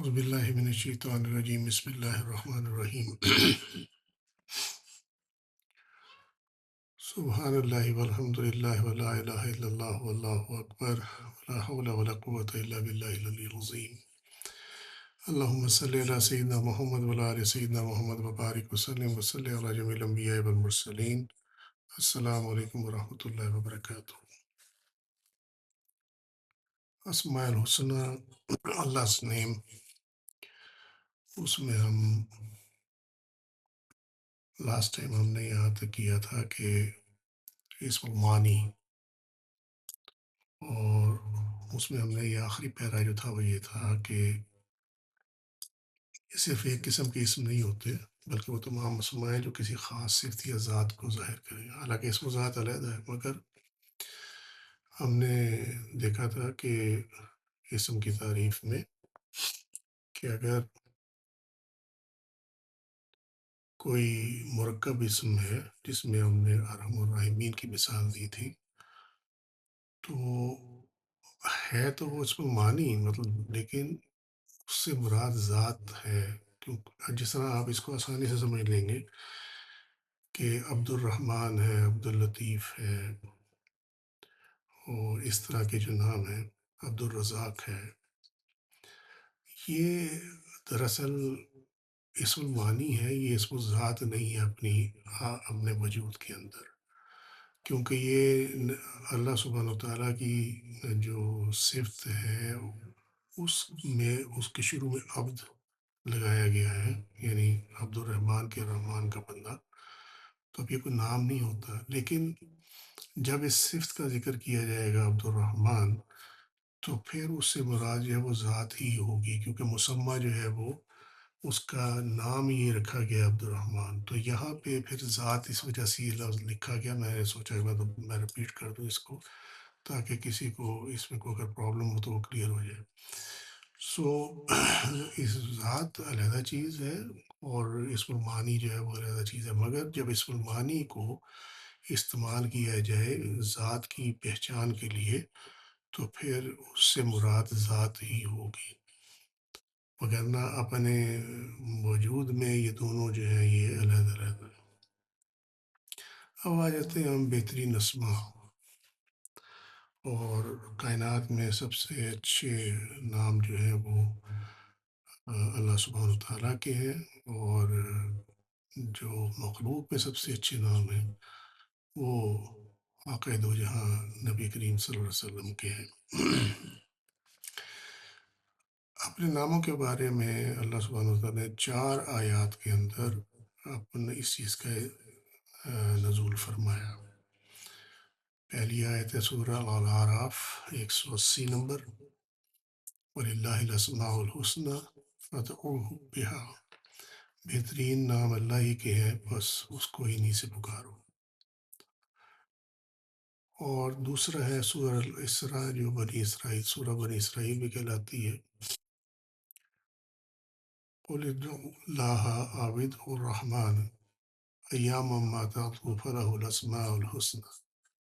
اعوذ باللہ من الشیطان الرجیم بسم اللہ الرحمن الرحیم سبحان اللہ والحمد للہ ولا الہ الا اللہ واللہ اکبر ولا حول ولا قوة الا باللہ العلی العظیم اللہم صلی علی سیدنا محمد وعلی آل سیدنا محمد وبارک وسلم وصلی علی جمیع الانبیاء والمرسلین. السلام علیکم ورحمۃ اللہ وبرکاتہ. اسماء الحسنہ، Allah's name، اس میں ہم لاسٹ ٹائم ہم نے یہاں تک کیا تھا کہ اسم المعانی، اور اس میں ہم نے یہ آخری پیرا جو تھا وہ یہ تھا کہ یہ صرف ایک قسم کے اسم نہیں ہوتے بلکہ وہ تمام اسماء ہیں جو کسی خاص صفت یا ذات کو ظاہر کریں. حالانکہ اسم و ذات علیحدہ ہے، مگر ہم نے دیکھا تھا کہ اسم کی تعریف میں کہ اگر کوئی مرکب اسم ہے جس میں ہم نے ارحم الراحمین کی مثال دی تھی، تو ہے تو وہ اسم معنی مطلب، لیکن اس سے مراد ذات ہے. جس طرح آپ اس کو آسانی سے سمجھ لیں گے کہ عبد الرحمن ہے، عبد اللطیف ہے، اور اس طرح کے جو نام ہیں، عبد الرزاق ہے، یہ دراصل اسم المعانی ہے، یہ اسم ذات نہیں ہے اپنے وجود کے اندر. کیونکہ یہ اللہ سبحانہ وتعالیٰ کی جو صفت ہے اس کے شروع میں عبد لگایا گیا ہے، یعنی عبد الرحمن کے رحمان کا بندہ. تو اب یہ کوئی نام نہیں ہوتا، لیکن جب اس صفت کا ذکر کیا جائے گا عبد الرحمن، تو پھر اس سے مراد جو ہے وہ ذات ہی ہوگی، کیونکہ مسمہ جو ہے وہ اس کا نام یہ رکھا گیا عبد الرحمن. تو یہاں پہ پھر ذات اس وجہ سے یہ لفظ لکھا گیا. میں نے سوچا کہ میں رپیٹ کر دوں اس کو تاکہ کسی کو اس میں کوئی اگر پرابلم ہو تو وہ کلیئر ہو جائے. اس ذات علیحدہ چیز ہے اور اسم المعانی جو ہے وہ علیحدہ چیز ہے، مگر جب اسم المعانی کو استعمال کیا جائے ذات کی پہچان کے لیے تو پھر اس سے مراد ذات ہی ہوگی، وگرنہ اپنے وجود میں یہ دونوں جو ہیں یہ علیحدہ علیحدہ. اب آ جاتے ہیں ہم بہترین اسماء، اور کائنات میں سب سے اچھے نام جو ہیں وہ اللہ سبحانہ وتعالیٰ کے ہیں، اور جو مخلوق میں سب سے اچھے نام ہیں وہ آقا دو جہاں نبی کریم صلی اللہ علیہ وسلم کے ہیں. اپنے ناموں کے بارے میں اللہ سبحانہ وتعالیٰ نے 4 آیات کے اندر اپنے اس چیز کا نزول فرمایا. پہلی آیت ہے سورہ الاعراف 180 نمبر، وَلِلَّهِ الْأَسْمَاءُ الْحُسْنَى فَادْعُوهُ بِهَا، بہترین نام اللہ ہی کے ہیں، بس اس کو انہی سے پکارو. اور دوسرا ہے سورہ الاسراء جو بنی اسرائیل، سورہ بنی اسرائیل بھی کہلاتی ہے. قُلِ ادْعُوا اللَّهَ أَوِ ادْعُوا الرَّحْمَنَ أَيَّامًا مَا تَدْعُوا فَلَهُ الْأَسْمَاءُ الْحُسْنَى.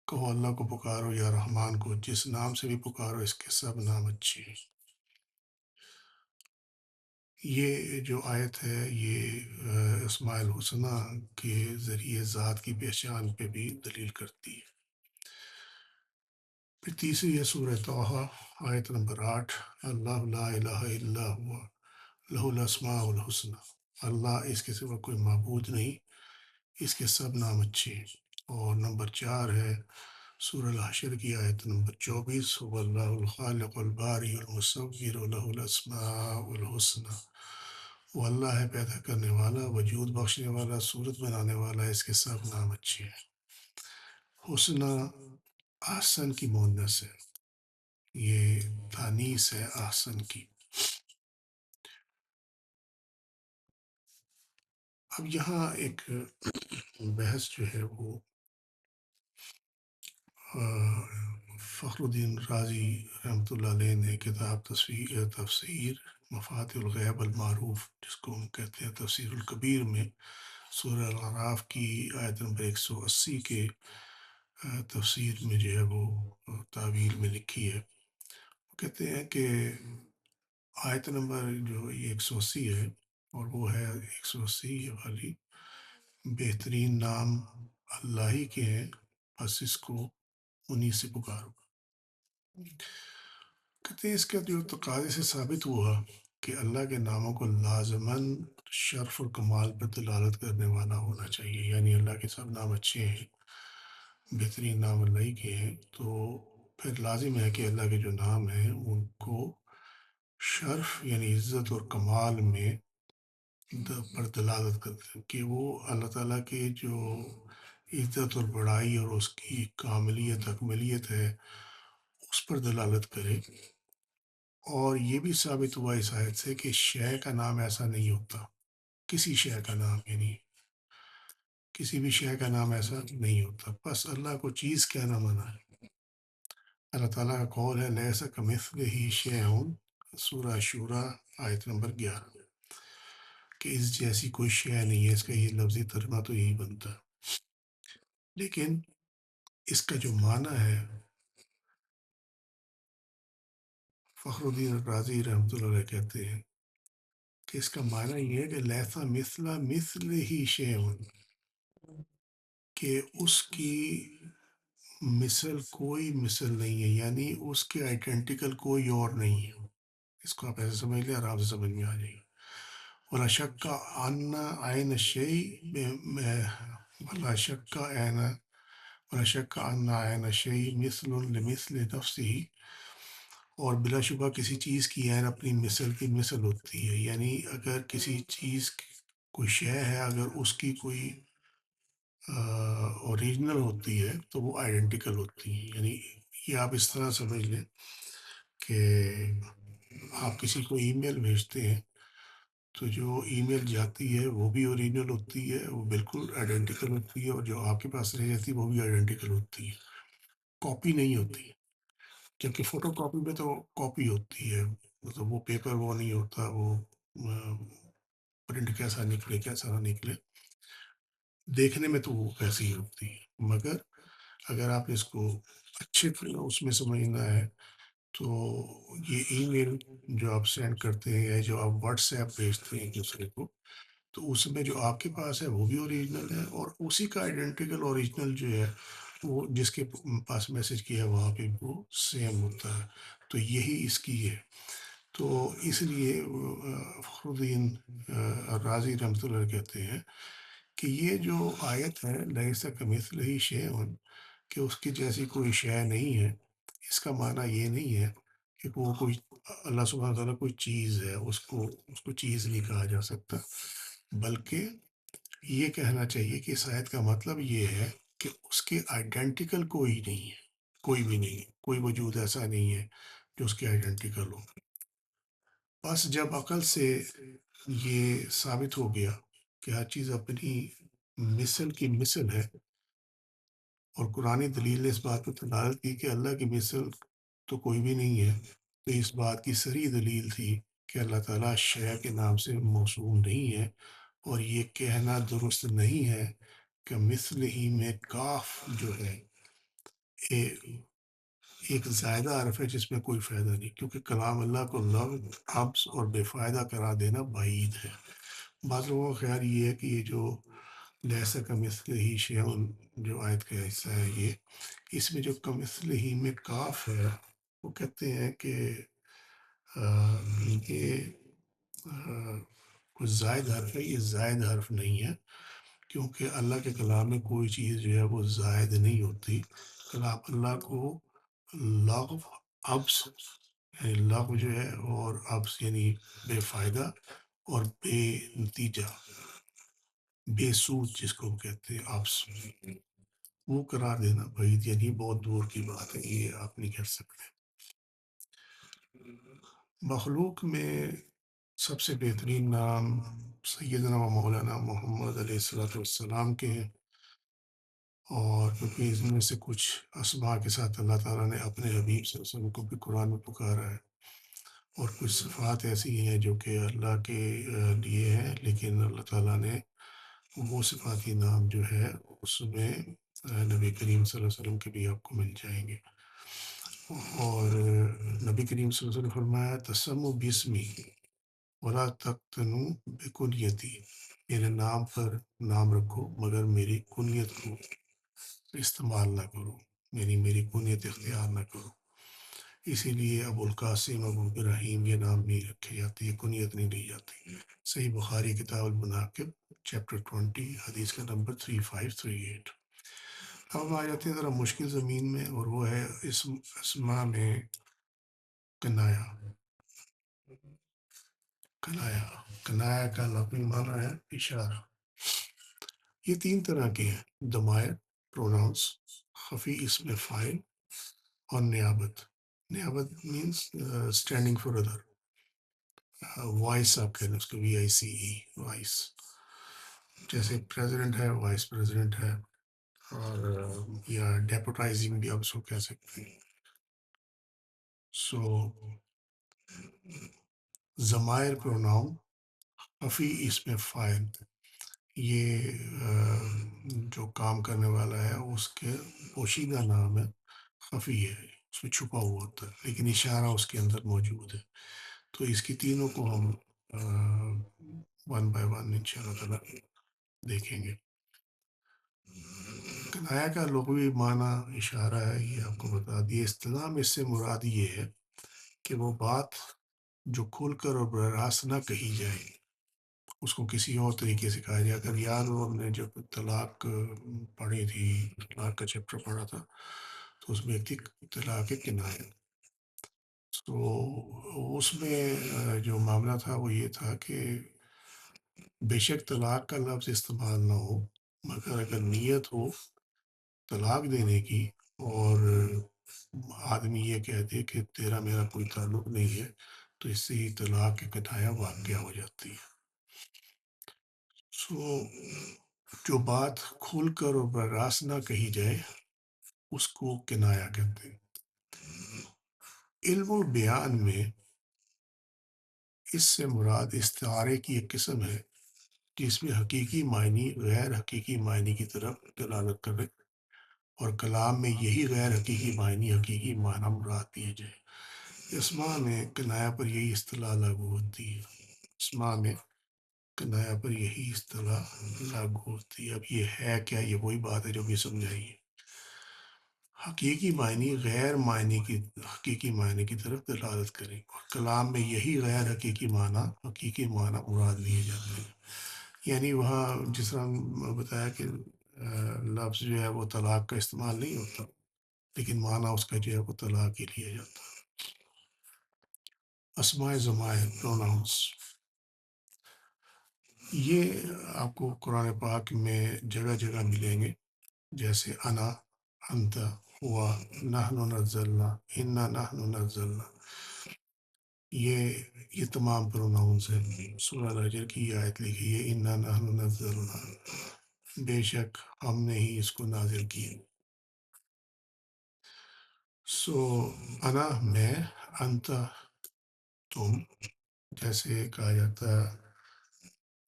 کہو اللہ کو پکارو یا رحمان کو، جس نام سے بھی پکارو اس کے سب نام اچھے ہیں. یہ جو آیت ہے یہ اسماء الحسنہ کے ذریعے ذات کی پہچان پہ بھی دلیل کرتی ہے. پھر تیسری ہے سورہ طٰہٰ آیت نمبر 8، اللہ لا الہ الا ہوا لہ الاسماء الحسنى، اللہ اس کے سوا کوئی معبود نہیں، اس کے سب نام اچھے ہیں. اور نمبر 4 ہے سورہ الحشر کی آیت نمبر 24، وَاللَّهُ الْخَالِقُ الْبَارِئُ الْمُصَوِّرُ لَهُ الْأَسْمَاءُ الْحُسْنَى، وہ اللہ ہے پیدا کرنے والا، وجود بخشنے والا، صورت بنانے والا، اس کے سب نام اچھے ہیں. حسنہ احسن کی مؤنث ہے، یہ تانیث ہے احسن کی. اب یہاں ایک بحث جو ہے وہ فخر الدین رازی رحمۃ اللہ علیہ نے کتاب تفسیر مفاتح الغیب المعروف، جس کو ہم کہتے ہیں تفسیر الکبیر، میں سورہ الاعراف کی آیت نمبر 180 کے تفسیر میں جو ہے وہ تعویل میں لکھی ہے. وہ کہتے ہیں کہ آیت نمبر جو یہ 180 ہے، اور وہ ہے 180 والی، بہترین نام اللہ ہی کے ہیں، بس اس کو انہی سے پکارو۔ کہتے ہیں اس کے جو تقاضے سے ثابت ہوا کہ اللہ کے ناموں کو لازماً شرف اور کمال پر دلالت کرنے والا ہونا چاہیے، یعنی اللہ کے سب نام اچھے ہیں، بہترین نام اللہ ہی کے ہیں، تو پھر لازم ہے کہ اللہ کے جو نام ہیں ان کو شرف یعنی عزت اور کمال میں پر دلالت کرتے ہیں، کہ وہ اللہ تعالیٰ کے جو عزت اور بڑائی اور اس کی کاملیت اکملیت ہے اس پر دلالت کرے۔ اور یہ بھی ثابت ہوا اس آیت سے کہ شے کا نام ایسا نہیں ہوتا، کسی شے کا نام، یعنی کسی بھی شے کا نام ایسا نہیں ہوتا، بس اللہ کو چیز کہنا منع ہے۔ اللہ تعالیٰ کا قول ہے لیس کمثلہ شیء، سورہ شورى آیت نمبر 11، کہ اس جیسی کوئی شے نہیں ہے۔ اس کا یہ لفظی ترجمہ تو یہی بنتا ہے، لیکن اس کا جو معنی ہے، فخر الدین الرازی رحمۃ اللہ علیہ کہتے ہیں کہ اس کا معنی یہ ہے کہ لیسا مثلہ شیء، کہ اس کی مثل کوئی مثل نہیں ہے، یعنی اس کے آئیڈینٹیکل کوئی اور نہیں ہے۔ اس کو آپ ایسے سمجھ لیں، آرام سے سمجھ میں آ جائے گا۔ ولا شک ان عین الشیء، ولا شک ان ولا شک ان عین الشیء مثل لمثل نفسه، اور بلا شبہ کسی چیز کی عین اپنی مثل کی مثل ہوتی ہے، یعنی اگر کسی چیز کوئی شے ہے، اگر اس کی کوئی اوریجنل ہوتی ہے تو وہ آئیڈینٹیکل ہوتی ہے۔ یعنی یہ آپ اس طرح سمجھ لیں کہ آپ کسی کو ای میل بھیجتے ہیں تو جو ای میل جاتی ہے وہ بھی اوریجنل ہوتی ہے، وہ بالکل آئیڈینٹیکل ہوتی ہے، اور جو آپ کے پاس رہ جاتی ہے وہ بھی آئیڈینٹیکل ہوتی ہے، کاپی نہیں ہوتی ہے۔ جبکہ فوٹو کاپی میں تو کاپی ہوتی ہے، مطلب وہ پیپر وہ نہیں ہوتا، وہ پرنٹ کیسا نکلے کیسا نہ نکلے، دیکھنے میں تو وہ ویسے ہی ہوتی ہے۔ مگر اگر آپ اس کو اچھے اس میں سمجھنا ہے تو یہ ای میل جو آپ سینڈ کرتے ہیں یا جو آپ واٹس ایپ بھیجتے ہیں ایک دوسرے کو، تو اس میں جو آپ کے پاس ہے وہ بھی اوریجنل ہے، اور اسی کا آئیڈینٹیکل اوریجنل جو ہے وہ جس کے پاس میسج کیا ہے وہاں پہ وہ سیم ہوتا ہے۔ تو یہی اس کی ہے۔ تو اس لیے فخر الدین رازی رحمۃ اللہ کہتے ہیں کہ یہ جو آیت ہے لیس کمثلہ شیء، کہ اس کی جیسی کوئی شے نہیں ہے، اس کا معنی یہ نہیں ہے کہ وہ کوئی اللہ سبحانہ تعالیٰ کوئی چیز ہے، اس کو چیز نہیں کہا جا سکتا، بلکہ یہ کہنا چاہیے کہ اس آیت کا مطلب یہ ہے کہ اس کے آئیڈینٹیکل کوئی نہیں ہے، کوئی بھی نہیں ہے، کوئی وجود ایسا نہیں ہے جو اس کے آئیڈینٹیکل ہو۔ بس جب عقل سے یہ ثابت ہو گیا کہ ہر چیز اپنی مثل کی مثل ہے، اور قرآن دلیل نے اس بات پر دلالت کی کہ اللہ کی مثل تو کوئی بھی نہیں ہے، تو اس بات کی صریح دلیل تھی کہ اللہ تعالیٰ شے کے نام سے موصول نہیں ہے، اور یہ کہنا درست نہیں ہے کہ مثل ہی میں کاف جو ہے ایک زائدہ حرف ہے جس میں کوئی فائدہ نہیں، کیونکہ کلام اللہ کو لفظ حبس اور بے فائدہ قرار دینا بعید ہے۔ بعض لوگوں کا خیال یہ ہے کہ یہ جو لیسا کمثلہ شیء جو آیت کا حصہ ہے، یہ اس میں جو کمثلہ میں کاف ہے، وہ کہتے ہیں کہ یہ کوئی زائد حرف ہے، یہ زائد حرف نہیں ہے، کیونکہ اللہ کے کلام میں کوئی چیز جو ہے وہ زائد نہیں ہوتی۔ کلام اللہ کو لغو ابس، یعنی لغو جو ہے، اور ابس یعنی بے فائدہ اور بے نتیجہ، بے سود جس کو ہم کہتے ہیں ابس، وہ قرار دینا بعید، یعنی بہت دور کی بات ہے، یہ آپ نہیں کر سکتے۔ مخلوق میں سب سے بہترین نام سیدنا و مولانا محمد علیہ الصلوۃ والسلام کے ہیں، اور کیونکہ اس میں سے کچھ اسماء کے ساتھ اللہ تعالیٰ نے اپنے حبیب صلی اللہ علیہ وسلم کو بھی قرآن میں پکارا ہے، اور کچھ صفات ایسی ہیں جو کہ اللہ کے لیے ہیں، لیکن اللہ تعالیٰ نے وہ صفاتی نام جو ہے اس میں نبی کریم صلی اللہ علیہ وسلم کے بھی آپ کو مل جائیں گے۔ اور نبی کریم صلی اللہ علیہ وسلم نے فرمایا تسموا بسمی ولا تقتنوا بکنیتی، میرے نام پر نام رکھو مگر میری کنیت کو استعمال نہ کرو، یعنی میری کنیت اختیار نہ کرو. اسی لیے ابو القاسم، ابو ابراہیم یہ نام نہیں رکھے جاتے، یہ کنیت نہیں لی جاتی. صحیح بخاری کتاب المناقب چیپٹر 20 حدیث کا نمبر 3538. اب ہم آ جاتے ہیں ذرا مشکل زمین میں، اور وہ ہے اسم اسما میں کنایا. کنایا کنایا کا لفظی معنی ہے اشارہ. یہ تین طرح کے ہیں: ضمائر پروناؤنس، خفی اسم فاعل، اور نیابت. نیابت means standing for other. Vice آپ کہہ لیں اس کو، VICE وائس. جیسے پریزیڈنٹ ہے، وائس پریزیڈنٹ ہے، اور یا ڈیپوٹائزنگ بھی آپ اس کو کہہ سکتے ہیں. سو ضمائر پروناؤن خفی اسم فاعل، یہ جو کام کرنے والا ہے اس کے پوشیدہ نام ہے، خفی ہے، اس میں چھپا ہوا ہوتا ہے لیکن اشارہ اس کے اندر موجود ہے. تو اس کی تینوں کو ہم ون بائی ون ان شاء اللہ تعالیٰ دیکھیں گے. کنایا کا لغوی معنی اشارہ ہے، یہ آپ کو بتا دیے. اصطلاح میں اس سے مراد یہ ہے کہ وہ بات جو کھل کر اور براہ راست نہ کہی جائے، اس کو کسی اور طریقے سے کہا جائے. اگر یاد ہو ہم نے جب طلاق پڑھی تھی، طلاق کا چیپٹر پڑھا تھا، تو اس میں ایک تھی طلاق کنایا. تو اس میں جو معاملہ تھا وہ یہ تھا کہ بے شک طلاق کا لفظ استعمال نہ ہو، مگر اگر نیت ہو طلاق دینے کی اور آدمی یہ کہہ دے کہ تیرا میرا کوئی تعلق نہیں ہے، تو اس سے ہی طلاق کی کنایا واقع ہو جاتی ہے. سو جو بات کھل کر اور براہ راست نہ کہی جائے اس کو کنایا کہتے ہیں. علم البیان میں اس سے مراد استعارے کی ایک قسم ہے جس میں حقیقی معنی غیر حقیقی معنی کی طرف دلالت کرے، اور کلام میں یہی غیر حقیقی معنی حقیقی معنی مراد دیے جائے. اسما میں کنایا پر یہی اصطلاح لاگو ہوتی ہے. اسما میں کنایا پر یہی اصطلاح لاگو ہوتی ہے. اب یہ ہے کیا؟ یہ وہی بات ہے جو بھی سمجھائی ہے. حقیقی معنی غیر معنی کی حقیقی معنی کی طرف دلالت کریں، اور کلام میں یہی غیر حقیقی معنی حقیقی معنی مراد لیے جاتے ہیں. یعنی وہاں جس طرح بتایا کہ لفظ جو ہے وہ طلاق کا استعمال نہیں ہوتا، لیکن معنی اس کا جو ہے وہ طلاق ہی لیا جاتا ہے. اسماء ضمائر پروناؤنس، یہ آپ کو قرآن پاک میں جگہ جگہ ملیں گے، جیسے انا، انت، ہوا، نحن نزلنا، انا نحن نزلنا. یہ تمام پروناؤنس ہیں. سورہ الحجر کی یہ آیت لکھی ہے انا نحن نزلنا، بے شک ہم نے ہی اس کو نازل کیا. سو انا میں، انت تم، جیسے کہا جاتا ہے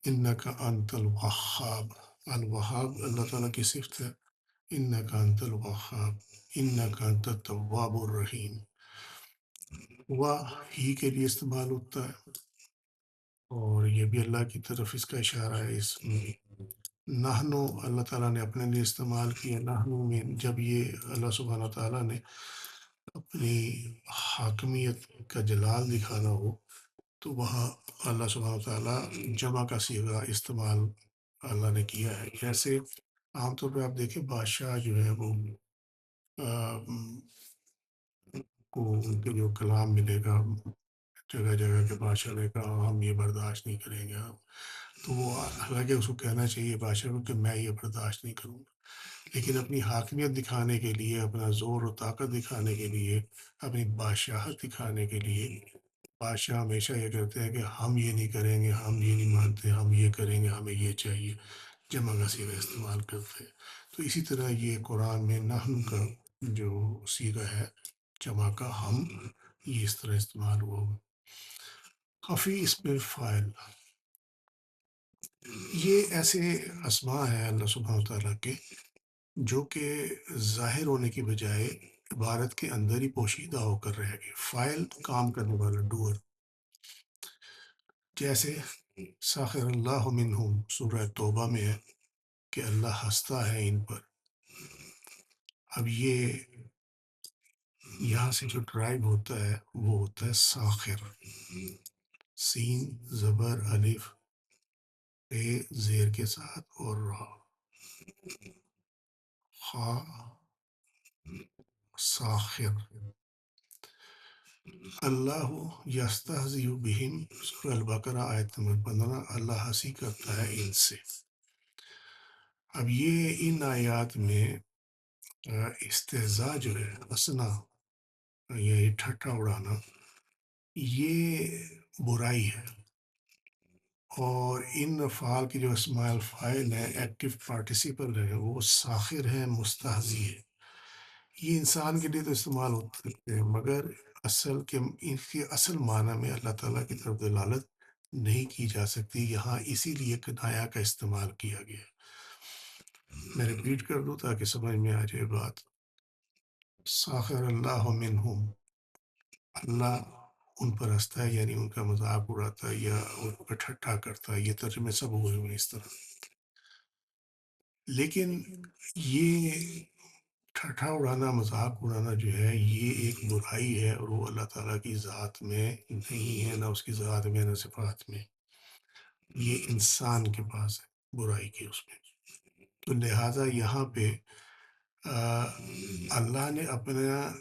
انکا انت الوہاب. الوہاب اللہ تعالیٰ کی صفت ہے. انکا انت الوہاب، انکا انت التواب الرحیم. وہ ہی کے لیے استعمال ہوتا ہے، اور یہ بھی اللہ کی طرف اس کا اشارہ ہے. اس میں نحنو اللہ تعالیٰ نے اپنے لیے استعمال کیا. نحنو میں جب یہ اللہ سبحانہ تعالیٰ نے اپنی حاکمیت کا جلال دکھانا ہو تو وہاں اللہ سبحانہ تعالیٰ جمع کا صیغہ استعمال اللہ نے کیا ہے. جیسے عام طور پہ آپ دیکھیں بادشاہ جو ہے وہ کو ان کے جو کلام ملے گا جگہ جگہ کے بادشاہ نے کہا ہم یہ برداشت نہیں کریں گے. تو وہ حالانکہ اس کو کہنا چاہیے بادشاہ کو کہ میں یہ برداشت نہیں کروں گا، لیکن اپنی حاکمیت دکھانے کے لیے، اپنا زور و طاقت دکھانے کے لیے، اپنی بادشاہت دکھانے کے لیے بادشاہ ہمیشہ یہ کہتے ہیں کہ ہم یہ نہیں کریں گے، ہم یہ نہیں مانتے، ہم یہ کریں گے، ہمیں یہ چاہیے. جمع کا صیغہ استعمال کرتے ہیں. تو اسی طرح یہ قرآن میں نحن کا جو صیغہ ہے جمع کا، ہم، یہ اس طرح استعمال ہوا ہوگا. خفی اسم فاعل، یہ ایسے اسماء ہیں اللہ سبحانہ تعالیٰ کے جو کہ ظاہر ہونے کی بجائے عبارت کے اندر ہی پوشیدہ ہو کر رہ گئے. فائل کام کرنے والا ڈوئر. جیسے ساخر اللہ منہم سورہ توبہ میں ہے کہ اللہ ہنستا ہے ان پر. اب یہ یہاں سے جو ڈرائیو ہوتا ہے وہ ہوتا ہے ساخر. سین زبر الف اے زیر کے ساتھ اور را. خا ساخر. اللہ یستہزئ بہم سورہ البقرہ آیت نمبر 15. اللہ ہنسی کرتا ہے ان سے. اب یہ ان آیات میں استہزاء جو ہے ہنسنا یا یہ ٹھٹا اڑانا یہ برائی ہے. اور ان افعال کی جو اسماء الفاعل ہیں ایکٹیو پارٹیسپل ہیں وہ ساخر ہیں مستہزی ہے. یہ انسان کے لیے تو استعمال ہو سکتے ہیں مگر ان کے اصل معنی میں اللہ تعالیٰ کی طرف دلالت نہیں کی جا سکتی. یہاں اسی لیے کنایا کا استعمال کیا گیا. میں ریپیٹ کر دوں تاکہ سمجھ میں آ جائے بات. ساخر اللہ منہم. اللہ ان پر ہنستا ہے یعنی ان کا مذاق اڑاتا ہے یا ان پر ٹھٹھا کرتا ہے. یہ ترجمے سب ہوئے ہوئے اس طرح. لیکن یہ ٹھٹھا اڑانا مذاق اڑانا جو ہے یہ ایک برائی ہے اور وہ اللہ تعالیٰ کی ذات میں نہیں ہے، نہ اس کی ذات میں نہ صفات میں. یہ انسان کے پاس ہے برائی کی اس میں. تو لہٰذا یہاں پہ اللہ نے اپنا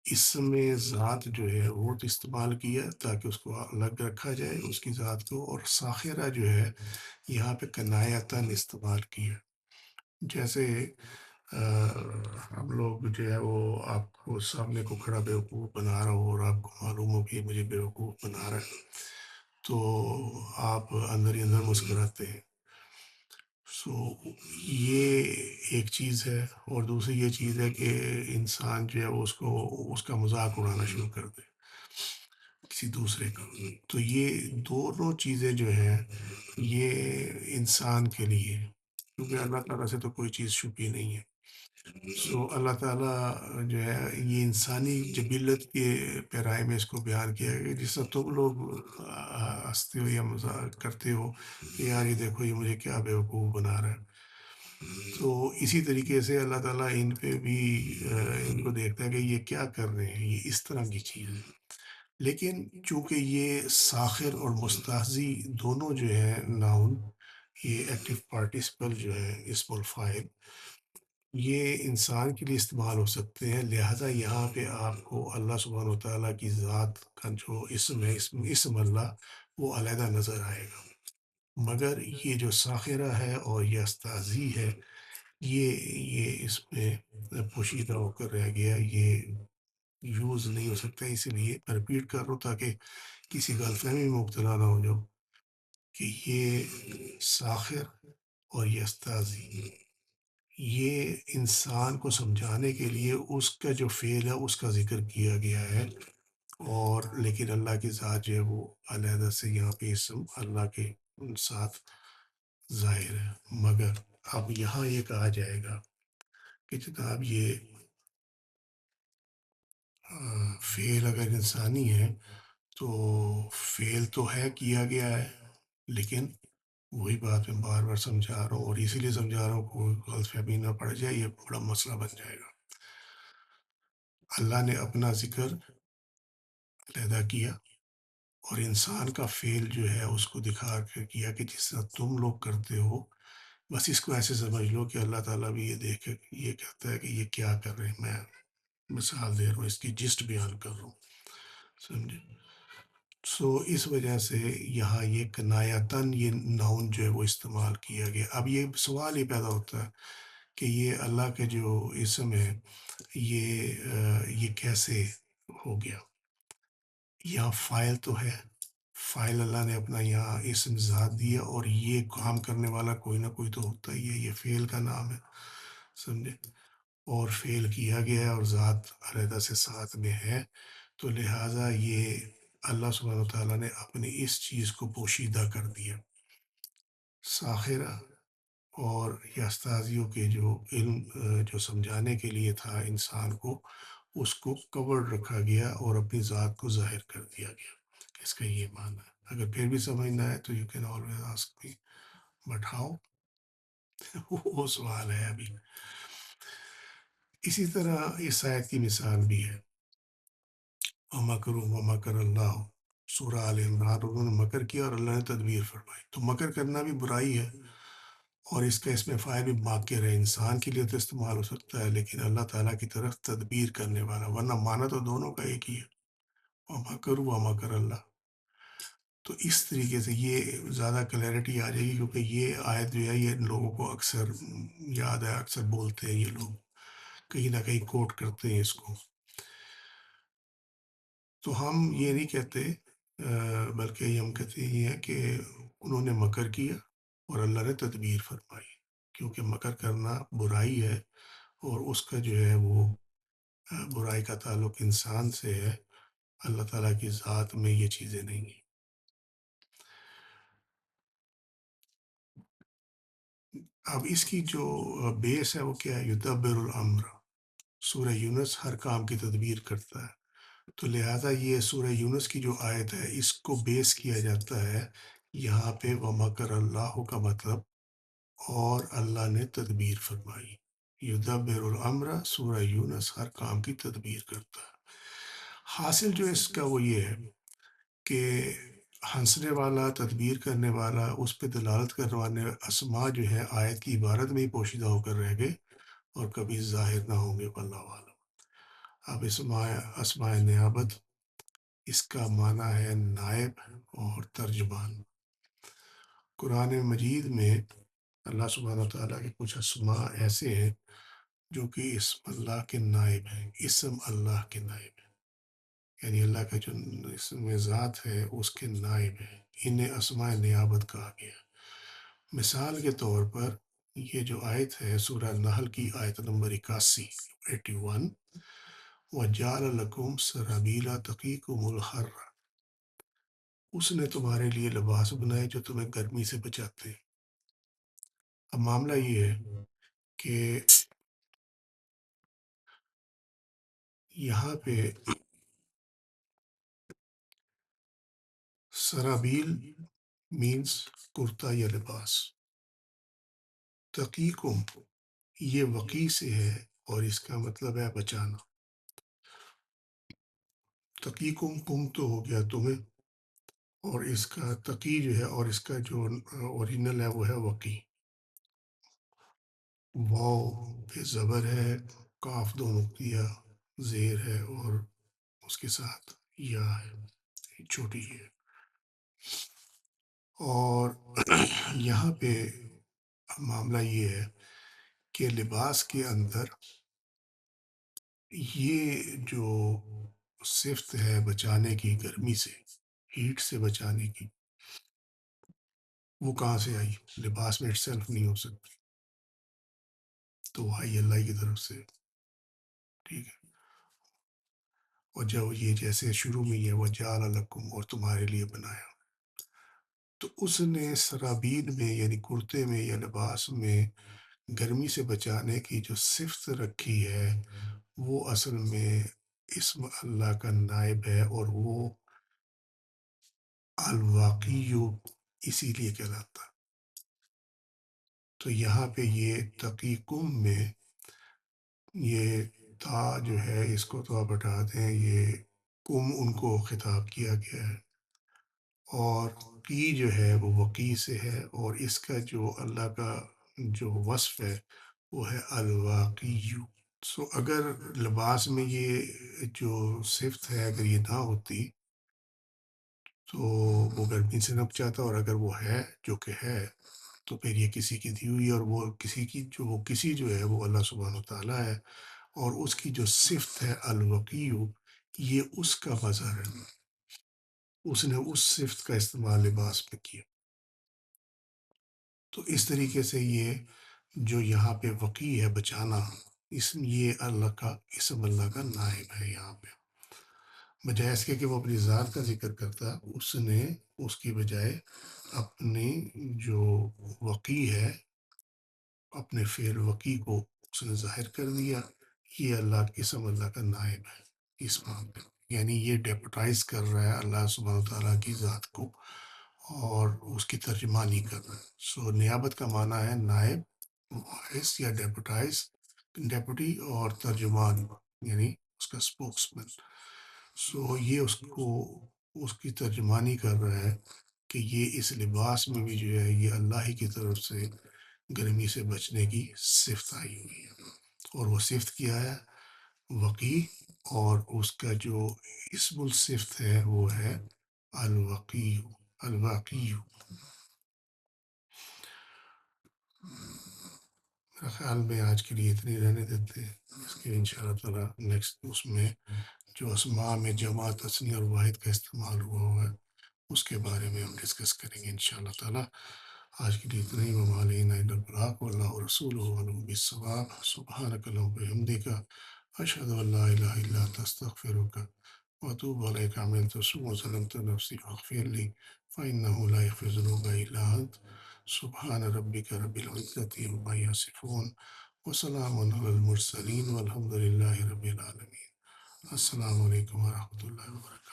اسم ذات جو ہے وہ تو استعمال کیا تاکہ اس کو الگ رکھا جائے اس کی ذات کو. اور ساخرہ جو ہے یہاں پہ کنایتاً استعمال کیا. جیسے ہم لوگ جو ہے وہ آپ کو سامنے کو کھڑا بیوقوف بنا رہا ہو اور آپ کو معلوم ہو کہ مجھے بیوقوف بنا رہا ہے تو آپ اندر ہی اندر مسکراتے ہیں. سو یہ ایک چیز ہے. اور دوسری یہ چیز ہے کہ انسان جو ہے وہ اس کا مذاق اڑانا شروع کر دے کسی دوسرے کا. تو یہ دونوں چیزیں جو ہیں یہ انسان کے لیے، کیونکہ اللہ تعالیٰ سے تو کوئی چیز چھپی نہیں ہے. سو اللہ تعالیٰ جو ہے یہ انسانی جبلت کے پیرائے میں اس کو بیان کیا گیا. جس طرح تم لوگ ہنستے ہو یا مذاق کرتے ہو کہ یار یہ دیکھو یہ مجھے کیا بیوقوف بنا رہا ہے. تو اسی طریقے سے اللہ تعالیٰ ان پہ بھی ان کو دیکھتا ہے کہ یہ کیا کر رہے ہیں، یہ اس طرح کی چیز ہے. لیکن چونکہ یہ ساخر اور مستہزی دونوں جو ہیں ناؤن، یہ ایکٹیو پارٹیسپل جو ہے اسم الفاعل، یہ انسان کے لیے استعمال ہو سکتے ہیں. لہٰذا یہاں پہ آپ کو اللہ سبحانہ و تعالیٰ کی ذات کا جو اسم ہے اسم اللہ وہ علیحدہ نظر آئے گا. مگر یہ جو ساخرہ ہے اور یہ استازی ہے یہ اس میں پوشیدہ ہو کر رہ گیا، یہ یوز نہیں ہو سکتا. اسی لیے میں ریپیٹ کر رہا ہوں تاکہ کسی غلط فہمی میں مبتلا نہ ہو جاؤ کہ یہ ساخر اور یہ استازی یہ انسان کو سمجھانے کے لیے اس کا جو فعل ہے اس کا ذکر کیا گیا ہے. اور لیکن اللہ کی ذات جو ہے وہ علیحدہ سے یہاں پہ اسم اللہ کے ساتھ ظاہر ہے. مگر اب یہاں یہ کہا جائے گا کہ جناب یہ فعل اگر انسانی ہے تو فعل تو ہے کیا گیا ہے، لیکن وہی بات میں بار بار سمجھا رہا ہوں اور اسی لیے سمجھا رہا ہوں کوئی غلط فہمی نہ پڑ جائے، یہ بڑا مسئلہ بن جائے گا. اللہ نے اپنا ذکر علیحدہ کیا اور انسان کا فعل جو ہے اس کو دکھا کر کیا کہ جس طرح تم لوگ کرتے ہو. بس اس کو ایسے سمجھ لو کہ اللہ تعالیٰ بھی یہ دیکھ کر یہ کہتا ہے کہ یہ کیا کر رہے ہیں. میں مثال دے رہا ہوں، اس کی جسٹ بیان کر رہا ہوں، سمجھے. سو اس وجہ سے یہاں یہ کنایتاً یہ ناؤن جو ہے وہ استعمال کیا گیا. اب یہ سوال ہی پیدا ہوتا ہے کہ یہ اللہ کے جو اسم ہے یہ کیسے ہو گیا. یہاں فائل تو ہے، فائل اللہ نے اپنا یہاں اسم ذات دیا اور یہ کام کرنے والا کوئی نہ کوئی تو ہوتا ہی ہے، یہ فعل کا نام ہے، سمجھے. اور فعل کیا گیا ہے اور ذات علیحدہ سے ساتھ میں ہے. تو لہٰذا یہ اللہ سبحانہ وتعالیٰ نے اپنی اس چیز کو پوشیدہ کر دیا. ساخرہ اور یہ استاذیوں کے جو علم جو سمجھانے کے لیے تھا انسان کو، اس کو کور رکھا گیا اور اپنی ذات کو ظاہر کر دیا گیا۔ اس کا یہ معنی ہے۔ اگر پھر بھی سمجھنا ہے تو you can always ask me, but how? وہ سوال ہے ابھی۔ اسی طرح اس آیت کی مثال بھی ہے، وَمَكَرُوا وَمَكَرَ اللَّهُ، سورہ آل عمران، انہوں نے مکر کیا اور اللہ نے تدبیر فرمائی۔ تو مکر کرنا بھی برائی ہے، اور اس کا اس میں فائل بھی ماکر ہے، انسان کے لیے تو استعمال ہو سکتا ہے لیکن اللہ تعالیٰ کی طرف تدبیر کرنے والا، ورنہ معنی تو دونوں کا ایک ہی ہے، وَمَكَرُوا وَمَكَرَ اللَّهُ۔ تو اس طریقے سے یہ زیادہ کلیئرٹی آ جائے گی، کیونکہ یہ آیت جو ہے یہ لوگوں کو اکثر یاد ہے، اکثر بولتے ہیں یہ لوگ، کہیں نہ کہیں کوٹ کرتے ہیں اس کو۔ تو ہم یہ نہیں کہتے، بلکہ یہ ہم کہتے یہ ہیں کہ انہوں نے مکر کیا اور اللہ نے تدبیر فرمائی، کیونکہ مکر کرنا برائی ہے، اور اس کا جو ہے وہ برائی کا تعلق انسان سے ہے، اللہ تعالیٰ کی ذات میں یہ چیزیں نہیں ہیں۔ اب اس کی جو بیس ہے وہ کیا ہے؟ یدبر الامر، سورہ یونس ہر کام کی تدبیر کرتا ہے، تو لہٰذا یہ سورہ یونس کی جو آیت ہے اس کو بیس کیا جاتا ہے یہاں پہ، وَمَكَرَ اللَّهُ کا مطلب اور اللہ نے تدبیر فرمائی۔ یدبر الامر، سورہ یونس ہر کام کی تدبیر کرتا ہے۔ حاصل جو اس کا وہ یہ ہے کہ ہنسنے والا، تدبیر کرنے والا، اس پہ دلالت کرنے والے اسماء جو ہے آیت کی عبارت میں ہی پوشیدہ ہو کر رہ گئے اور کبھی ظاہر نہ ہوں گے، واللہ عالم۔ اب اسماء نیابت، اس کا معنی ہے نائب اور ترجمان۔ قرآن مجید میں اللہ سبحانہ وتعالیٰ کے کچھ اسماء ایسے ہیں جو کہ اسم اللہ کے نائب ہیں، اسم اللہ کے نائب ہیں، یعنی اللہ کا جو اسم ذات ہے اس کے نائب ہیں، انہیں اسماء نیابت کہا گیا۔ مثال کے طور پر یہ جو آیت ہے سورہ نحل کی آیت نمبر 81، وَجَعَلَ لَكُمْ سَرَابِيلَ تَقِيكُمُ الْحَرَّ، اس نے تمہارے لیے لباس بنائے جو تمہیں گرمی سے بچاتے ہیں۔ اب معاملہ یہ ہے کہ یہاں پہ سرابیل مینس کرتا یا لباس، تقیکم یہ وقی سے ہے اور اس کا مطلب ہے بچانا۔ تقیکم کم تو ہو گیا تمہیں، اور اس کا تقی جو ہے اور اس کا جو اوریجنل ہے وہ ہے وقی۔ واو پہ زبر ہے، کاف دو نقطیہ زیر ہے، اور اس کے ساتھ یا ہے، چھوٹی ہے۔ اور یہاں پہ معاملہ یہ ہے کہ لباس کے اندر یہ جو صفت ہے بچانے کی، گرمی سے، ہیٹ سے بچانے کی، وہ کہاں سے آئی؟ لباس میں اٹ سیلف نہیں ہو سکتی، تو وہ آئی اللہ کی طرف سے، ٹھیک ہے۔ اور جب یہ جیسے شروع میں یہ وَجَعَلَ لَكُمْ، اور تمہارے لیے بنایا، تو اس نے سرابین میں یعنی کرتے میں یا لباس میں گرمی سے بچانے کی جو صفت رکھی ہے وہ اصل میں اسم اللہ کا نائب ہے، اور وہ الواقیو اسی لیے کہلاتا۔ تو یہاں پہ یہ تقیکم میں یہ تا جو ہے اس کو تو آپ ہٹا دیں، یہ کم ان کو خطاب کیا گیا ہے، اور کی جو ہے وہ وقی سے ہے، اور اس کا جو اللہ کا جو وصف ہے وہ ہے الواقیو۔ سو اگر لباس میں یہ جو صفت ہے اگر یہ نہ ہوتی تو وہ گرمی سے نہ بچاتا، اور اگر وہ ہے جو کہ ہے تو پھر یہ کسی کی دی ہوئی، اور وہ کسی کی جو وہ کسی جو ہے وہ اللہ سبحانہ و تعالیٰ ہے، اور اس کی جو صفت ہے الوقیو، یہ اس کا مظہر ہے، اس نے اس صفت کا استعمال لباس پہ کیا۔ تو اس طریقے سے یہ جو یہاں پہ وقی ہے بچانا، یہ اللہ کا اسم اللہ کا نائب ہے یہاں پہ، بجائے اس کے کہ وہ اپنی ذات کا ذکر کرتا، اس نے اس کی بجائے اپنی جو وقی ہے اپنے فعل وقی کو اس نے ظاہر کر دیا، یہ اللہ قسم اللہ کا نائب ہے اس معاملے میں، یعنی یہ ڈیپوٹائز کر رہا ہے اللہ سبحانہ تعالیٰ کی ذات کو اور اس کی ترجمانی کر رہا ہے۔ سو نیابت کا معنی ہے نائب، باعث یا ڈیپوٹائز، ڈیپوٹی اور ترجمان یعنی اس کا اسپوکس مین۔ سو یہ اس کو اس کی ترجمانی کر رہا ہے کہ یہ اس لباس میں بھی جو ہے یہ اللہ ہی کی طرف سے گرمی سے بچنے کی صفت آئی ہوئی ہے، اور وہ صفت کیا ہے؟ وقی، اور اس کا جو اسم الصفت ہے وہ ہے الوقی، الواقی۔ میرا خیال میں آج کے لیے اتنی رہنے دیتے ہیں، اس کے انشاءاللہ تعالیٰ نیکسٹ اس میں جو اسماء میں جمع، تثنیہ اور واحد کا استعمال ہوا ہوا ہے اس کے بارے میں ہم ڈسکس کریں گے انشاءاللہ تعالیٰ۔ آج کے لیے اتنا ہی، وما علینا الا البلاغ واللہ ورسولہ اعلم بالصواب۔ سبحانک اللہم وبحمدک، اشہد ان لا الہ الا انت، استغفرک واتوب الیک۔ عملت سوءا وظلمت نفسی فاغفر لی فانہ لا یغفر الذنوب الا انت۔ سبحان ربک رب العزۃ عما یصفون وسلام علی المرسلین والحمد للہ رب العالمین۔ السلام علیکم ورحمۃ اللہ وبرکاتہ۔